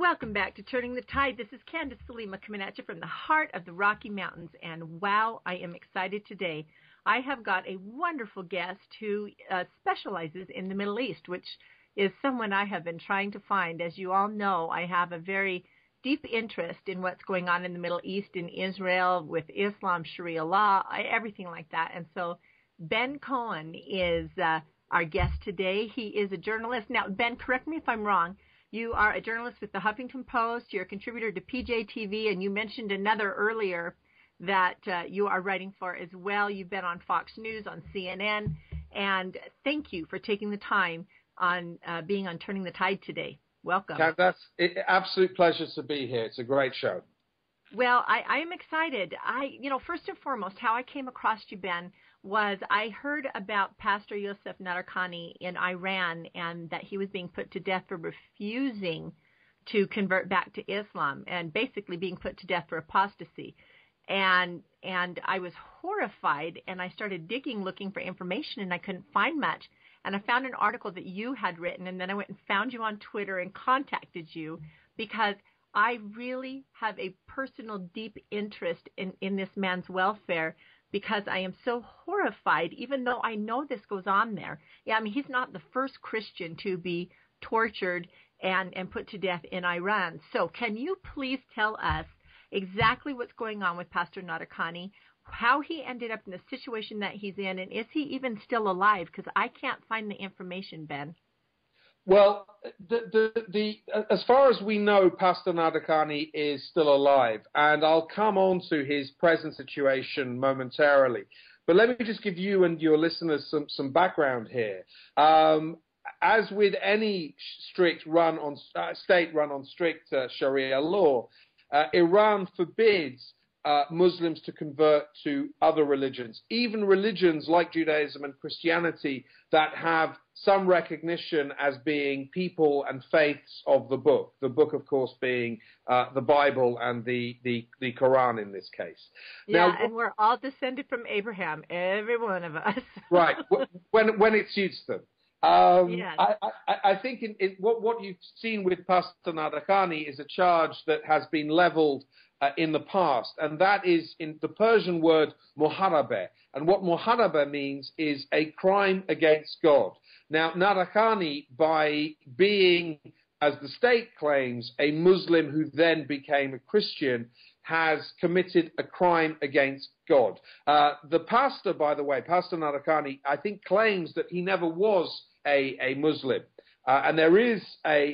Welcome back to Turning the Tide. This is Candace, Salima, coming at you from the heart of the Rocky Mountains. And wow, I am excited today. I have got a wonderful guest who specializes in the Middle East, which is someone I have been trying to find. As you all know, I have a very deep interest in what's going on in the Middle East, in Israel, with Islam, Sharia law, everything like that. And so Ben Cohen is our guest today. He is a journalist. Now, Ben, correct me if I'm wrong. You are a journalist with the Huffington Post. You're a contributor to PJTV, and you mentioned another earlier that you are writing for as well. You've been on Fox News, on CNN, and thank you for taking the time on being on Turning the Tide today. Welcome. Candace, absolute pleasure to be here. It's a great show. Well, I am excited. First and foremost, how I came across you, Ben, was I heard about Pastor Youcef Nadarkhani in Iran and that he was being put to death for refusing to convert back to Islam and basically being put to death for apostasy. And I was horrified, and I started digging, looking for information, and I couldn't find much. And I found an article that you had written, and then I went and found you on Twitter and contacted you because I really have a personal, deep interest in this man's welfare, because I am so horrified, even though I know this goes on there. Yeah, I mean, he's not the first Christian to be tortured and put to death in Iran. So can you please tell us exactly what's going on with Pastor Nadarkhani, how he ended up in the situation that he's in, and is he even still alive? Because I can't find the information, Ben. Well, as far as we know, Pastor Nadarkhani is still alive, and I'll come on to his present situation momentarily. But let me just give you and your listeners some background here. As with any state run on strict Sharia law, Iran forbids Muslims to convert to other religions, even religions like Judaism and Christianity that have some recognition as being people and faiths of the book. The book, of course, being the Bible and the Quran in this case. Yeah, now, and we're all descended from Abraham, every one of us. Right, when it suits them. Yes. I think what you've seen with Pastor Nadarkhani is a charge that has been leveled in the past, and that is in the Persian word muharabeh. And what muharabeh means is a crime against God. Now, Nadarkhani, by being, as the state claims, a Muslim who then became a Christian, has committed a crime against God. The pastor, by the way, Pastor Nadarkhani, I think claims that he never was a Muslim. And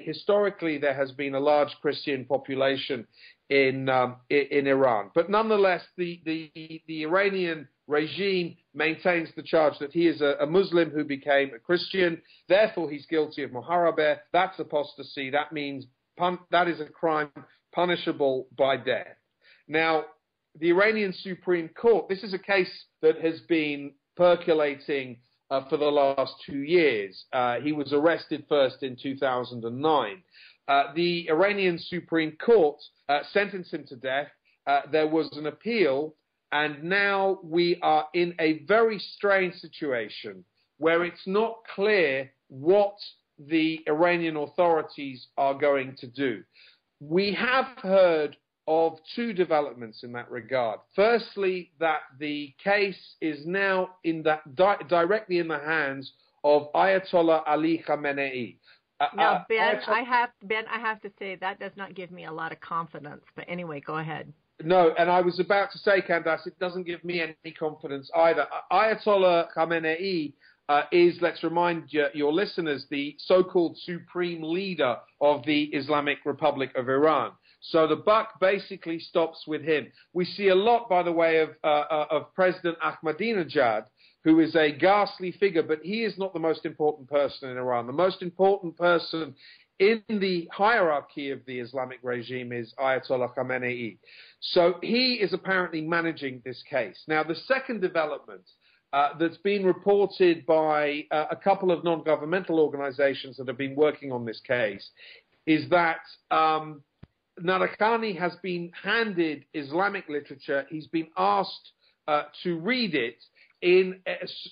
historically, there has been a large Christian population in Iran. But nonetheless, the Iranian regime maintains the charge that he is a Muslim who became a Christian. Therefore, he's guilty of muharabeh. That's apostasy. That means that is a crime punishable by death. Now, the Iranian Supreme Court, this is a case that has been percolating for the last 2 years. He was arrested first in 2009. The Iranian Supreme Court sentenced him to death. There was an appeal, and now we are in a very strange situation where it's not clear what the Iranian authorities are going to do. We have heard of two developments in that regard. Firstly, that the case is now directly in the hands of Ayatollah Ali Khamenei. Now, Ben, I have to say that does not give me a lot of confidence. But anyway, go ahead. No, and I was about to say, Candace, it doesn't give me any confidence either. Ayatollah Khamenei is, let's remind your listeners, the so-called supreme leader of the Islamic Republic of Iran. So the buck basically stops with him. We see a lot, by the way, of President Ahmadinejad, who is a ghastly figure, but he is not the most important person in Iran. The most important person in the hierarchy of the Islamic regime is Ayatollah Khamenei. So he is apparently managing this case. Now, the second development that's been reported by a couple of non-governmental organizations that have been working on this case is that Nadarkhani has been handed Islamic literature. He's been asked to read it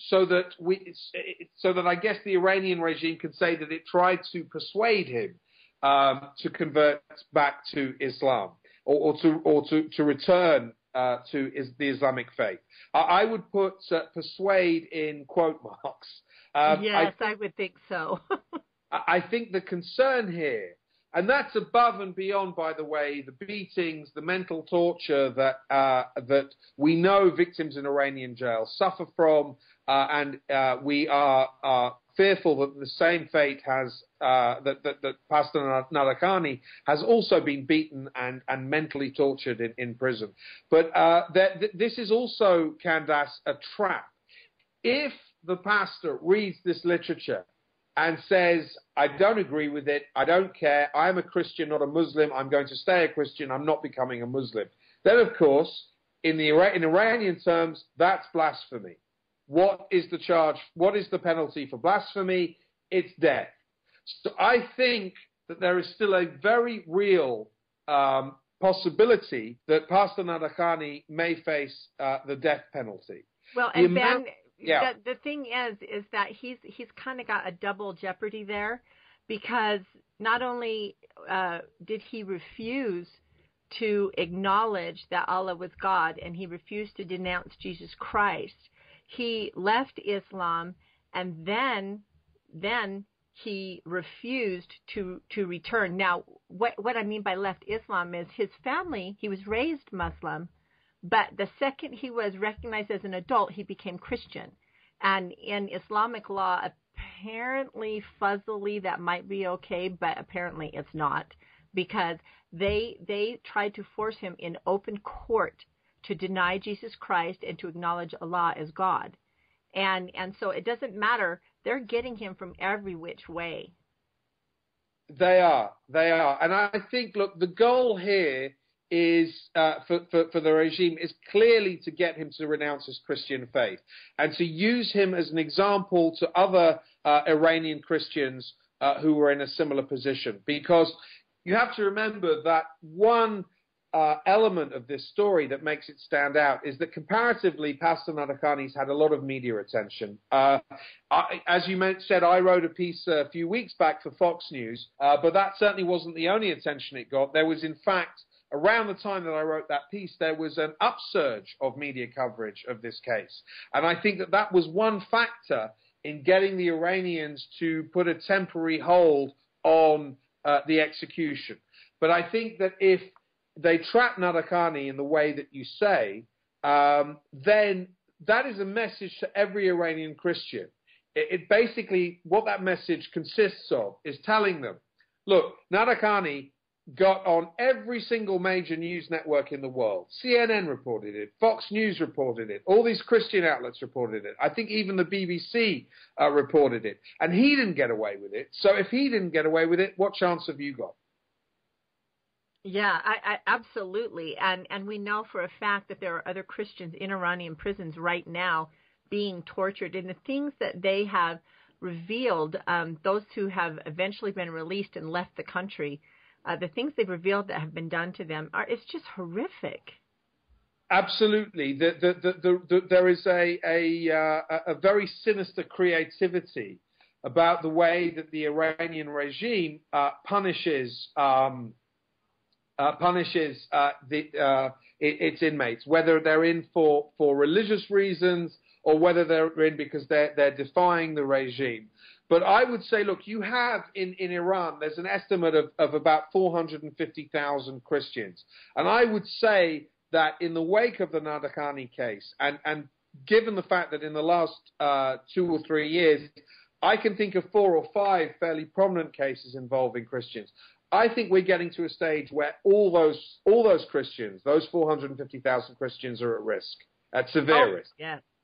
so that I guess the Iranian regime can say that it tried to persuade him to convert back to Islam or to return to the Islamic faith. I would put persuade in quote marks. Yes, I would think so. I think the concern here, and that's above and beyond, by the way, the beatings, the mental torture that we know victims in Iranian jails suffer from, and we are fearful that the same fate has that Pastor Nadarkhani has also been beaten and mentally tortured in prison. But this is also, Candace, a trap. If the pastor reads this literature and says, I don't agree with it, I don't care, I'm a Christian, not a Muslim, I'm going to stay a Christian, I'm not becoming a Muslim, then, of course, in Iranian terms, that's blasphemy. What is the charge? What is the penalty for blasphemy? It's death. So I think that there is still a very real possibility that Pastor Nadarkhani may face the death penalty. Well, and Ben, the thing is that he's kind of got a double jeopardy there, because not only did he refuse to acknowledge that Allah was God, and he refused to denounce Jesus Christ, he left Islam, and then he refused to return. Now, what I mean by left Islam is his family, he was raised Muslim, but the second he was recognized as an adult, he became Christian. And in Islamic law, apparently, fuzzily, that might be okay, but apparently it's not, because they tried to force him in open court to deny Jesus Christ and to acknowledge Allah as God. And so it doesn't matter. They're getting him from every which way. They are. And I think, look, the goal here is for the regime is clearly to get him to renounce his Christian faith and to use him as an example to other Iranian Christians who were in a similar position. Because you have to remember that one element of this story that makes it stand out is that comparatively, Pastor Nadarkhani's had a lot of media attention. As you said, I wrote a piece a few weeks back for Fox News, but that certainly wasn't the only attention it got. There was, in fact, around the time that I wrote that piece, there was an upsurge of media coverage of this case. And I think that was one factor in getting the Iranians to put a temporary hold on the execution. But I think that if they trap Nadarkhani in the way that you say, then that is a message to every Iranian Christian. It basically, what that message consists of is telling them, look, Nadarkhani got on every single major news network in the world. CNN reported it, Fox News reported it, all these Christian outlets reported it. I think even the BBC reported it. And he didn't get away with it. So if he didn't get away with it, what chance have you got? Yeah, I absolutely. And we know for a fact that there are other Christians in Iranian prisons right now being tortured. And the things that they have revealed, those who have eventually been released and left the country, the things they've revealed that have been done to them, it's just horrific. Absolutely. There is a very sinister creativity about the way that the Iranian regime punishes its inmates, whether they're in for religious reasons or whether they're in because they're defying the regime. But I would say, look, you have in Iran, there's an estimate of about 450,000 Christians. And I would say that in the wake of the Nadarkhani case, and given the fact that in the last 2 or 3 years, I can think of 4 or 5 fairly prominent cases involving Christians. I think we're getting to a stage where all those Christians, those 450,000 Christians, are at risk, at severe risk.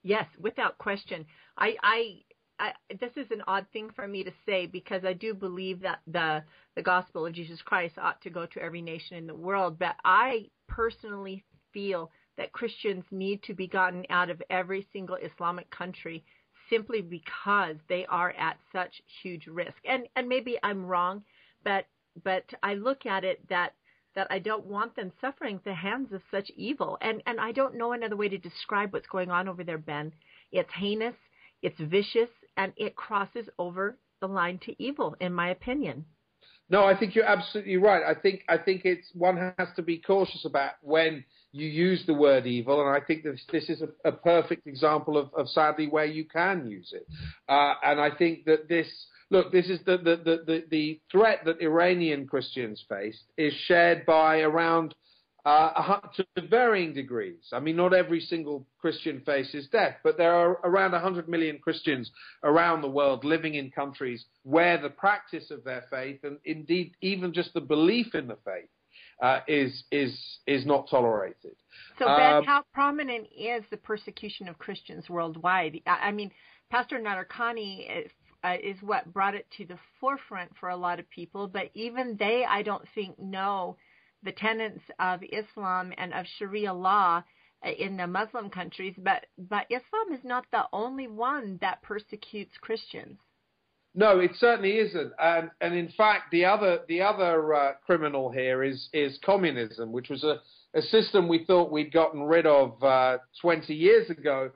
Yes, without question. This is an odd thing for me to say, because I do believe that the gospel of Jesus Christ ought to go to every nation in the world. But I personally feel that Christians need to be gotten out of every single Islamic country simply because they are at such huge risk. And maybe I'm wrong, but I look at it that I don't want them suffering at the hands of such evil. And I don't know another way to describe what's going on over there, Ben. It's heinous, it's vicious, and it crosses over the line to evil, in my opinion. No, I think you're absolutely right. I think it's one has to be cautious about when you use the word evil, and I think this is a perfect example of sadly where you can use it. And I think that this is the threat that Iranian Christians faced is shared by around to varying degrees. I mean, not every single Christian faces death, but there are around 100 million Christians around the world living in countries where the practice of their faith, and indeed even just the belief in the faith, is not tolerated. So, Ben, how prominent is the persecution of Christians worldwide? I mean, Pastor Nadarkhani is what brought it to the forefront for a lot of people, but even they, I don't think, know the tenets of Islam and of Sharia law in the Muslim countries, but Islam is not the only one that persecutes Christians. No, it certainly isn't. And in fact, the other criminal here is communism, which was a system we thought we'd gotten rid of 20 years ago,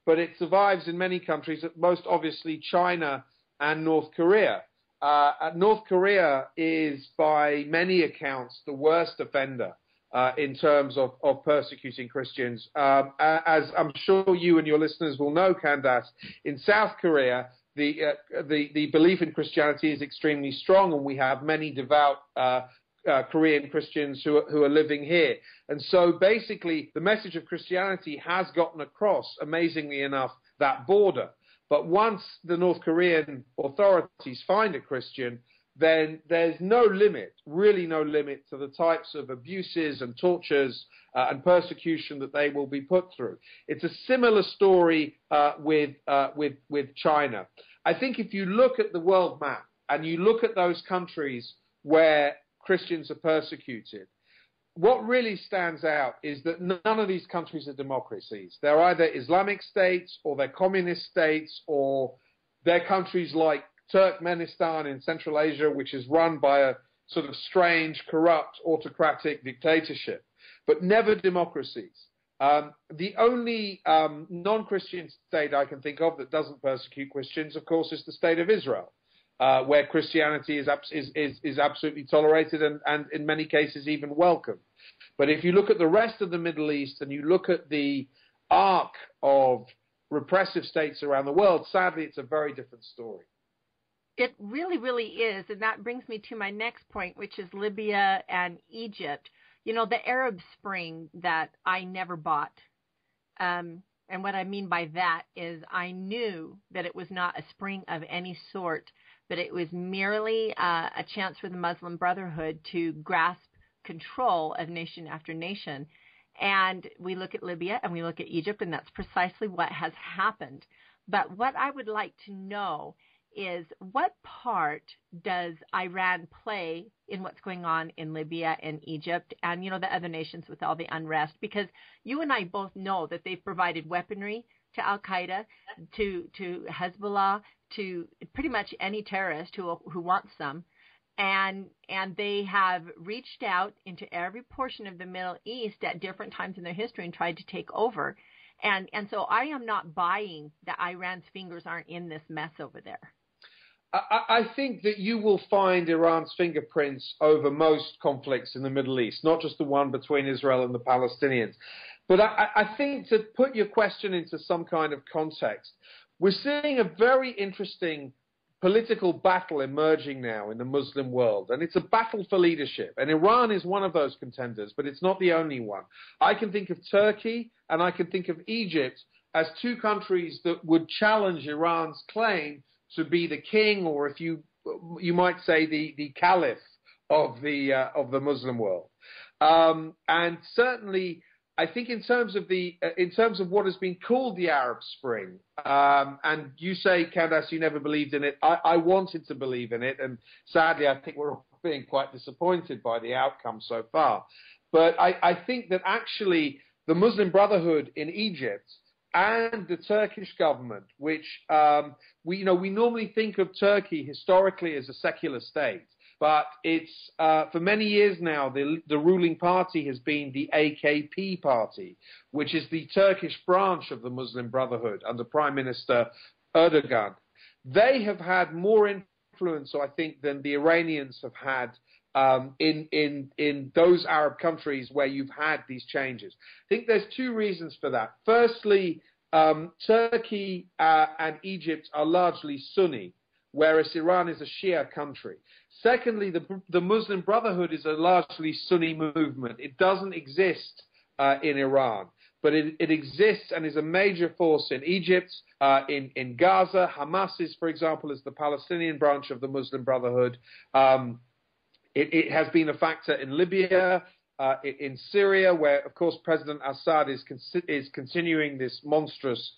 but it survives in many countries, most obviously China and North Korea. North Korea is, by many accounts, the worst offender in terms of persecuting Christians. As I'm sure you and your listeners will know, Candace, in South Korea, the belief in Christianity is extremely strong, and we have many devout Korean Christians who are living here. And so basically, the message of Christianity has gotten across, amazingly enough, that border. But once the North Korean authorities find a Christian, then there's no limit, really no limit, to the types of abuses and tortures and persecution that they will be put through. It's a similar story with China. I think if you look at the world map and you look at those countries where Christians are persecuted, what really stands out is that none of these countries are democracies. They're either Islamic states, or they're communist states, or they're countries like Turkmenistan in Central Asia, which is run by a sort of strange, corrupt, autocratic dictatorship, but never democracies. The only non-Christian state I can think of that doesn't persecute Christians, of course, is the state of Israel, where Christianity is absolutely tolerated and in many cases even welcomed. But if you look at the rest of the Middle East and you look at the arc of repressive states around the world, sadly, it's a very different story. It really, really is. And that brings me to my next point, which is Libya and Egypt. You know, the Arab Spring that I never bought. And what I mean by that is I knew that it was not a spring of any sort, but it was merely a chance for the Muslim Brotherhood to grasp control of nation after nation. And we look at Libya and we look at Egypt, and that's precisely what has happened. But what I would like to know is, what part does Iran play in what's going on in Libya and Egypt and, you know, the other nations with all the unrest? Because you and I both know that they've provided weaponry to Al-Qaeda, to Hezbollah, to pretty much any terrorist who wants some. And they have reached out into every portion of the Middle East at different times in their history and tried to take over. And so I am not buying that Iran's fingers aren't in this mess over there. I think that you will find Iran's fingerprints over most conflicts in the Middle East, not just the one between Israel and the Palestinians. But I think, to put your question into some kind of context, we're seeing a very interesting political battle emerging now in the Muslim world, and it's a battle for leadership. And Iran is one of those contenders, but it's not the only one. I can think of Turkey and I can think of Egypt as two countries that would challenge Iran's claim to be the king, or if you might say the caliph of the Muslim world. And certainly, I think in terms of what has been called the Arab Spring, and you say, Candace, you never believed in it. I wanted to believe in it, and sadly, I think we're all being quite disappointed by the outcome so far. But I think that actually the Muslim Brotherhood in Egypt and the Turkish government, which we normally think of Turkey historically as a secular state, but it's for many years now the ruling party has been the AKP party, which is the Turkish branch of the Muslim Brotherhood under Prime Minister Erdogan. They have had more influence influence, I think, than the Iranians have had in those Arab countries where you've had these changes. I think there's two reasons for that. Firstly, Turkey and Egypt are largely Sunni, whereas Iran is a Shia country. Secondly, the Muslim Brotherhood is a largely Sunni movement. It doesn't exist in Iran, but it exists and is a major force in Egypt, in Gaza. Hamas is, for example, is the Palestinian branch of the Muslim Brotherhood. It has been a factor in Libya, in Syria, where, of course, President Assad is continuing this monstrous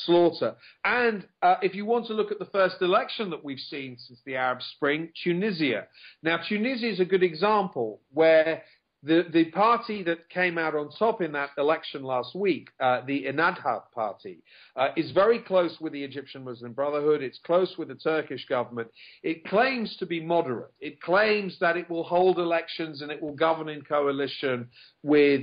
slaughter. And if you want to look at the first election that we've seen since the Arab Spring, Tunisia. Now, Tunisia is a good example where the party that came out on top in that election last week, the Ennahda party, is very close with the Egyptian Muslim Brotherhood. It's close with the Turkish government. It claims to be moderate. It claims that it will hold elections and it will govern in coalition with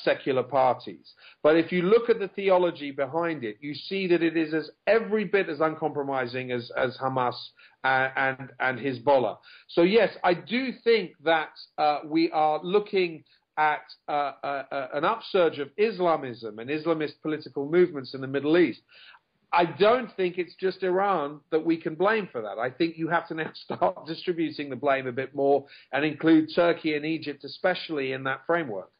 secular parties. But if you look at the theology behind it, you see that it is every bit as uncompromising as Hamas and Hezbollah. So yes, I do think that we are looking at an upsurge of Islamism and Islamist political movements in the Middle East. I don't think it's just Iran that we can blame for that. I think you have to now start distributing the blame a bit more and include Turkey and Egypt especially in that framework.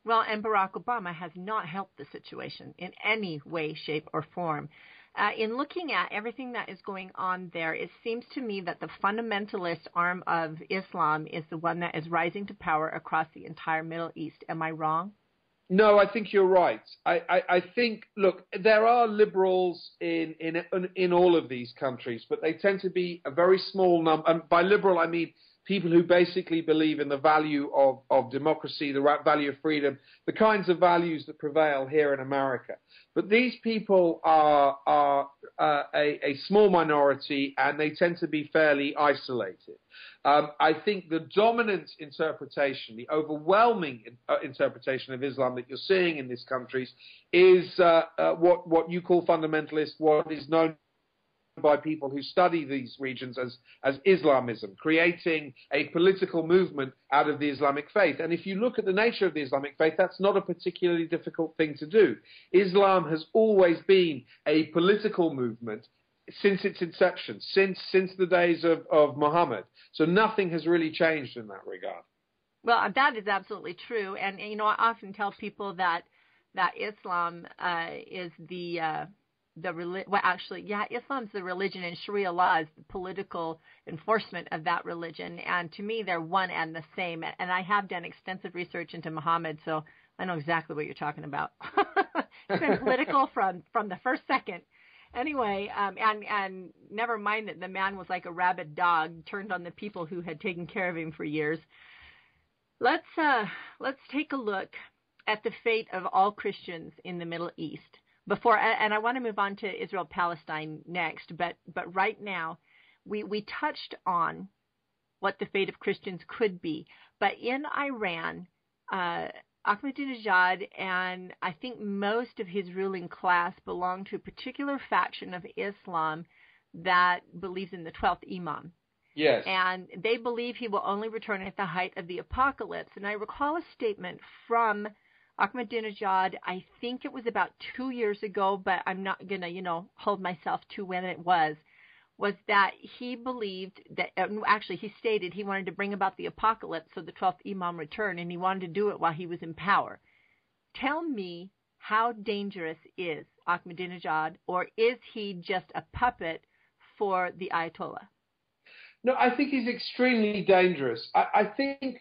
Well, and Barack Obama has not helped the situation in any way, shape, or form. In looking at everything that is going on there, it seems to me that the fundamentalist arm of Islam is the one that is rising to power across the entire Middle East. Am I wrong? No, I think you're right. I think, look, there are liberals in all of these countries, but they tend to be a very small number. And by liberal, I mean people who basically believe in the value of democracy, the value of freedom, the kinds of values that prevail here in America. But these people are a small minority, and they tend to be fairly isolated. I think the dominant interpretation, the overwhelming interpretation of Islam that you're seeing in these countries is what you call fundamentalist, what is known by people who study these regions as Islamism, creating a political movement out of the Islamic faith. And if you look at the nature of the Islamic faith, that's not a particularly difficult thing to do. Islam has always been a political movement since its inception, since the days of Muhammad. So nothing has really changed in that regard. Well, that is absolutely true. And, you know, I often tell people that Islam is Islam's the religion, and Sharia law is the political enforcement of that religion. And to me, they're one and the same. And I have done extensive research into Muhammad, so I know exactly what you're talking about. It's been political from the first second. Anyway, and never mind that the man was like a rabid dog turned on the people who had taken care of him for years. Let's take a look at the fate of all Christians in the Middle East. And I want to move on to Israel Palestine next, but right now we touched on what the fate of Christians could be. But in Iran, Ahmadinejad and I think most of his ruling class belong to a particular faction of Islam that believes in the 12th Imam. Yes. And they believe he will only return at the height of the apocalypse. And I recall a statement from Ahmadinejad, I think it was about 2 years ago, but I'm not going to, hold myself to when it was that he believed that, actually he stated he wanted to bring about the apocalypse so the 12th Imam returned, and he wanted to do it while he was in power. Tell me, how dangerous is Ahmadinejad, or is he just a puppet for the Ayatollah? No, I think he's extremely dangerous. I think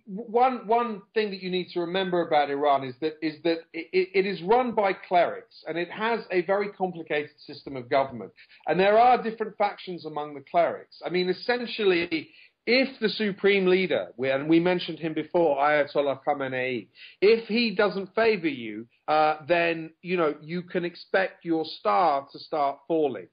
one thing that you need to remember about Iran is that it is run by clerics, and it has a very complicated system of government. And there are different factions among the clerics. I mean, essentially, if the supreme leader, and we mentioned him before, Ayatollah Khamenei, if he doesn't favor you, then you can expect your star to start falling.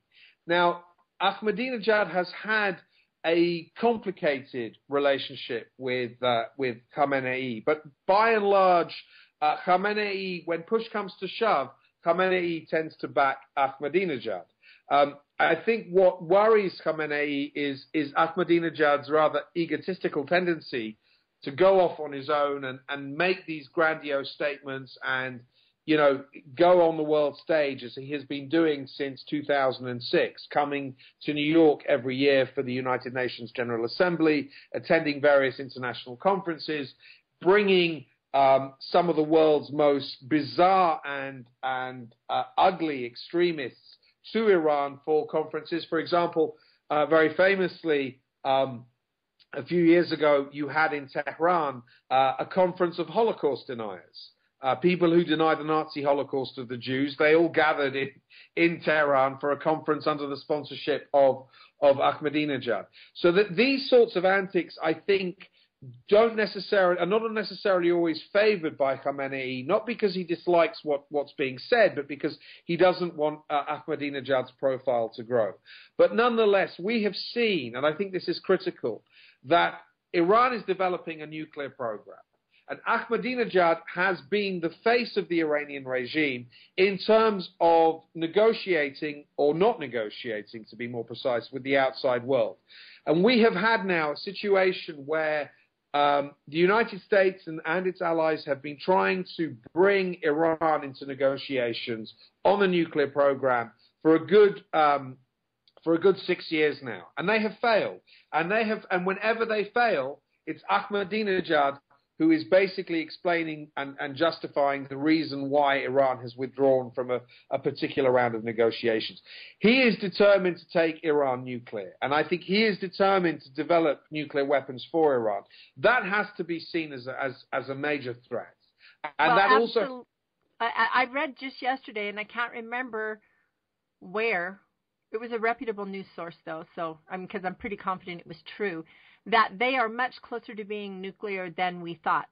Now, Ahmadinejad has had a complicated relationship with Khamenei, but by and large, Khamenei, when push comes to shove, Khamenei tends to back Ahmadinejad. I think what worries Khamenei is Ahmadinejad's rather egotistical tendency to go off on his own and make these grandiose statements and, you know, go on the world stage as he has been doing since 2006, coming to New York every year for the United Nations General Assembly, attending various international conferences, bringing some of the world's most bizarre and ugly extremists to Iran for conferences. For example, very famously, a few years ago, you had in Tehran a conference of Holocaust deniers. People who deny the Nazi Holocaust of the Jews, they all gathered in Tehran for a conference under the sponsorship of Ahmadinejad. So that these sorts of antics, I think, are not necessarily always favored by Khamenei, not because he dislikes what's being said, but because he doesn't want Ahmadinejad's profile to grow. But nonetheless, we have seen, and I think this is critical, that Iran is developing a nuclear program. And Ahmadinejad has been the face of the Iranian regime in terms of negotiating, or not negotiating, to be more precise, with the outside world. And we have had now a situation where the United States and its allies have been trying to bring Iran into negotiations on the nuclear program for a good 6 years now, and they have failed. And whenever they fail, it's Ahmadinejad who is basically explaining and justifying the reason why Iran has withdrawn from a particular round of negotiations. He is determined to take Iran nuclear, and I think he is determined to develop nuclear weapons for Iran. That has to be seen as a major threat. And well, that absolutely. also... I read just yesterday, and I can't remember where. It was a reputable news source, though, so because I'm pretty confident it was true, that they are much closer to being nuclear than we thought.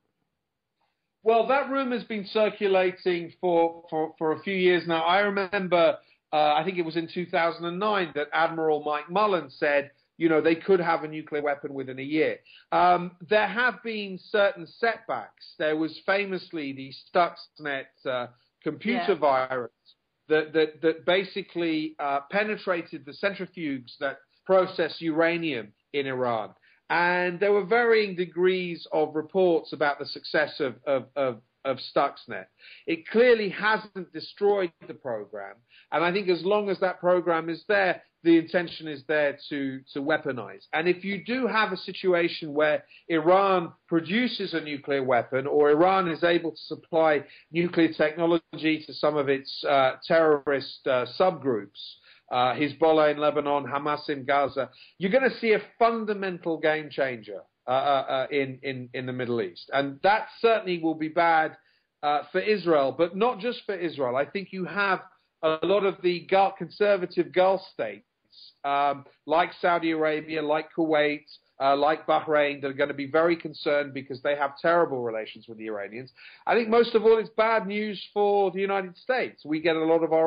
Well, that rumor has been circulating for a few years now. I remember, I think it was in 2009, that Admiral Mike Mullen said, you know, they could have a nuclear weapon within a year. There have been certain setbacks. There was famously the Stuxnet computer virus that basically penetrated the centrifuges that process uranium in Iran. And there were varying degrees of reports about the success of Stuxnet. It clearly hasn't destroyed the program. And I think as long as that program is there, the intention is there to weaponize. And if you do have a situation where Iran produces a nuclear weapon, or Iran is able to supply nuclear technology to some of its terrorist subgroups, Hezbollah in Lebanon, Hamas in Gaza, you're going to see a fundamental game changer in the Middle East. And that certainly will be bad for Israel, but not just for Israel. I think you have a lot of the conservative Gulf states, like Saudi Arabia, like Kuwait, like Bahrain, that are going to be very concerned because they have terrible relations with the Iranians. I think most of all, it's bad news for the United States. We get a lot of our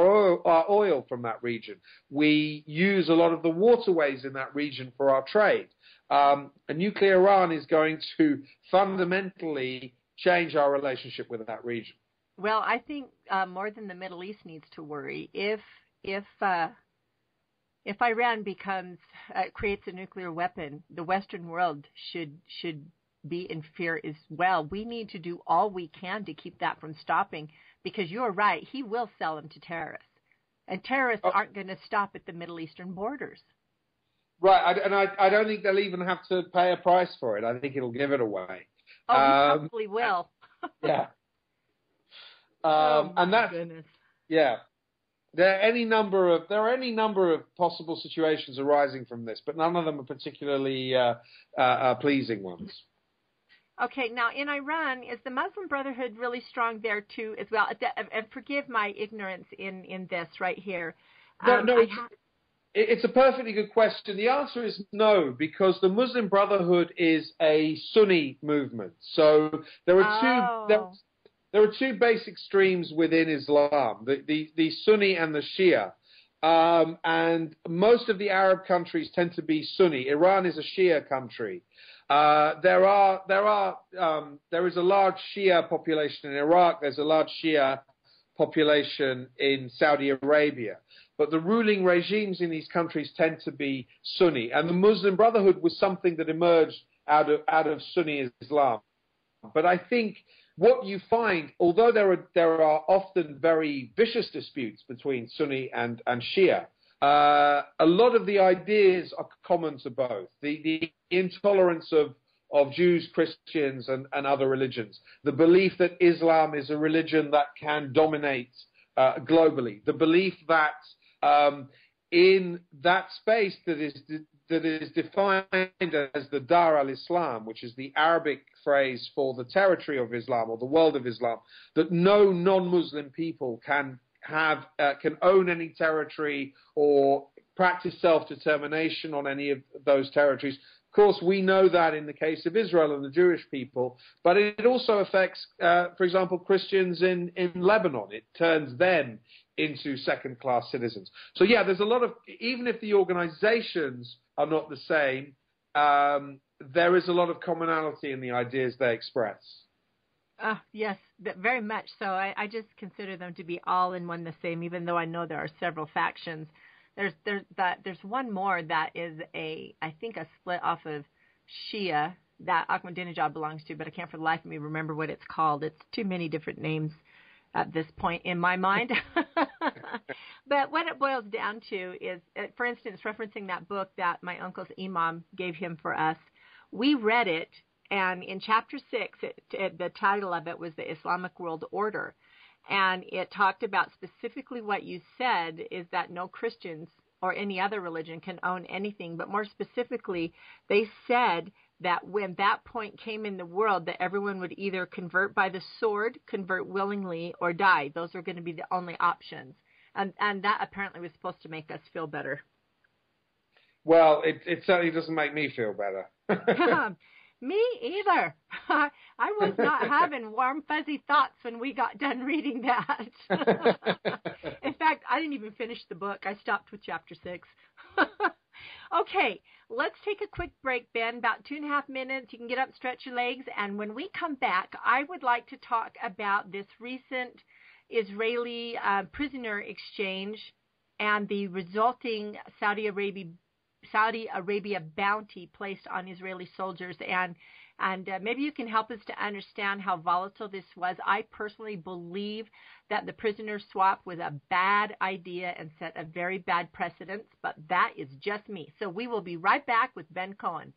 oil from that region. We use a lot of the waterways in that region for our trade. A nuclear Iran is going to fundamentally change our relationship with that region. Well, I think more than the Middle East needs to worry. If Iran creates a nuclear weapon, the Western world should be in fear as well. We need to do all we can to keep that from stopping, because you're right, he will sell them to terrorists. And terrorists aren't going to stop at the Middle Eastern borders. Right, and I don't think they'll even have to pay a price for it. I think it'll give it away. Oh, he probably will. Yeah. And that's goodness. Yeah. There are any number of possible situations arising from this, but none of them are particularly pleasing ones. Okay, now in Iran, is the Muslim Brotherhood really strong there too as well? And forgive my ignorance in this right here. It's a perfectly good question. The answer is no, because the Muslim Brotherhood is a Sunni movement. So there are two basic streams within Islam, the Sunni and the Shia. And most of the Arab countries tend to be Sunni. Iran is a Shia country. There is a large Shia population in Iraq. There's a large Shia population in Saudi Arabia. but the ruling regimes in these countries tend to be Sunni. And the Muslim Brotherhood was something that emerged out of Sunni Islam. But I think what you find, although there are often very vicious disputes between Sunni and Shia, a lot of the ideas are common to both. The intolerance of Jews, Christians, and other religions. The belief that Islam is a religion that can dominate globally. The belief that in that space that is defined as the Dar al-Islam, which is the Arabic phrase for the territory of Islam or the world of Islam, that no non-Muslim people can own any territory or practice self-determination on any of those territories. Of course, we know that in the case of Israel and the Jewish people, but it also affects, for example, Christians in Lebanon. It turns them into second-class citizens. So, yeah, there's a lot of, even if the organizations are not the same, there is a lot of commonality in the ideas they express. Yes, very much so. I just consider them to be all in one the same, even though I know there are several factions. There's one more that is I think a split off of Shia that Ahmadinejad belongs to, but I can't for the life of me remember what it's called. It's too many different names at this point in my mind. But what it boils down to is, for instance, referencing that book that my uncle's imam gave him for us, we read it, and in chapter 6, the title of it was The Islamic World Order. And it talked about specifically what you said, is that no Christians or any other religion can own anything. But more specifically, they said that when that point came in the world, that everyone would either convert by the sword, convert willingly, or die. Those are going to be the only options. And that apparently was supposed to make us feel better. Well, it certainly doesn't make me feel better. Me either. I was not having warm, fuzzy thoughts when we got done reading that. In fact, I didn't even finish the book. I stopped with chapter 6. Okay, let's take a quick break, Ben, about 2.5 minutes. You can get up, stretch your legs, and when we come back, I would like to talk about this recent Israeli prisoner exchange and the resulting Saudi Arabia bounty placed on Israeli soldiers, and maybe you can help us to understand how volatile this was. I personally believe that the prisoner swap was a bad idea and set a very bad precedent, but that is just me. So we will be right back with Ben Cohen.